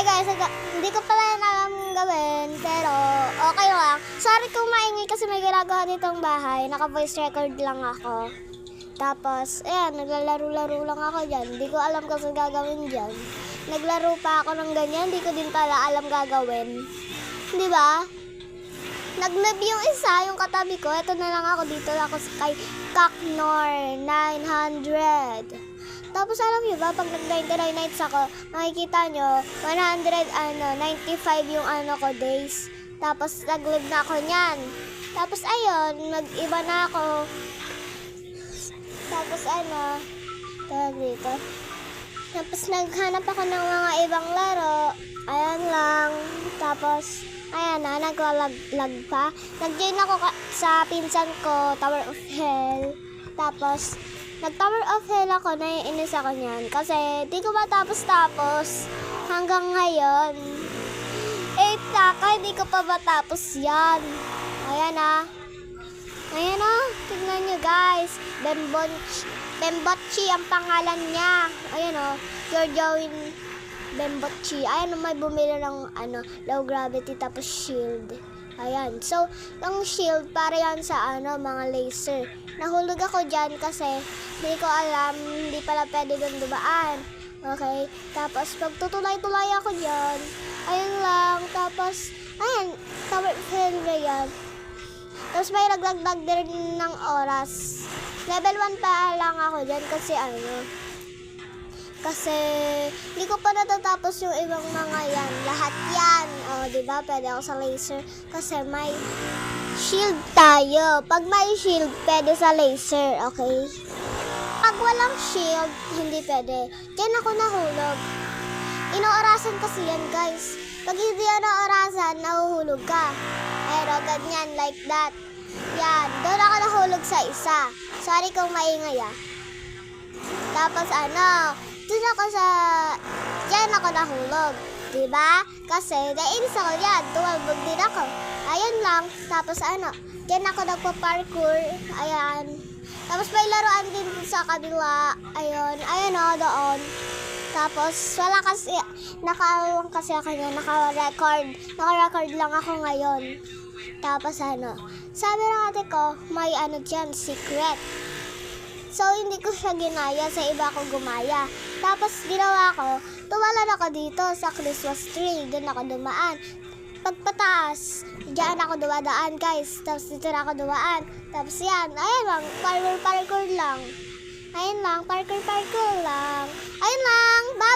guys, hindi ko pala alam gawin, pero okay lang. Sorry kung maingay kasi may ginagawa ditong bahay. Naka-voice record lang ako. Tapos, ayan, naglalaro-laro lang ako dyan. Hindi ko alam kung saan gagawin dyan. Naglaro pa ako ng ganyan, hindi ko din pala alam gagawin. Di ba? Nag-live yung isa, yung katabi ko. Ito na lang ako, dito ako kay Kaknor 900. Tapos alam niyo ba, pag nag-99 nights ako, makikita nyo, 195 yung ko days. Tapos nag-live na ako niyan. Tapos ayun, nag-iba na ako. Tapos tawag dito. Tapos naghanap ako ng mga ibang laro. Ayan lang. Tapos, ayan na, naglalag pa. Nag-join ako sa pinsan ko, Tower of Hell. Tapos, nag-Tower of Hell ako, naiinis ako niyan. Kasi, di ko matapos-tapos hanggang ngayon. Taka, di ko pa matapos yan. Ayan na. Ayan na, tignan nyo guys. Bembotchi ang pangalan niya. Ayan o, Georgiawin Bembotchi. Ayan o, may bumili ng low gravity tapos shield. Ayan, so, yung shield para yan sa mga laser. Nahulog ako dyan kasi hindi ko alam, hindi pala pwede doon dumaan. Okay, tapos pagtutulay-tulay ako dyan, ayun lang, tapos, ayan, Tower of Hell na yan. Tapos may nagdagdag din ng oras. Level 1 pa lang ako dyan kasi kasi hindi ko pa natatapos yung ibang mga yan. Lahat yan. O, diba? Pwede ako sa laser. Kasi may shield tayo. Pag may shield, pwede sa laser. Okay? Pag walang shield, hindi pwede. Diyan ako nahulog. Inoorasan kasi yan, guys. Pag hindi yan naorasan, nahuhulog ka. Pero ganyan, like that. Yan. Doon ako nahulog sa isa. Sorry kung maingay Tapos doon ako diyan ako nahulog. Diba? Kasi nainis ako yan. Tumalbog din ako. Ayan lang. Tapos diyan ako nagpa-parkour. Ayan. Tapos may laruan din sa kabila. Ayun. Ayun doon. Tapos wala kasi, naka-lang kasi ako yun. Naka-record. Naka-record lang ako ngayon. Tapos sabi ng ate ko, may dyan, secret. So, hindi ko siya ginaya, sa iba ko gumaya. Tapos, ginawa ko, tumalan ako dito sa Christmas tree. Doon ako dumaan. Pagpataas, diyan ako dumadaan, guys. Tapos, dito na ako dumaan. Tapos, yan. Ayan lang, parkour lang. Ayan lang, parkour lang. Ayan lang, bye!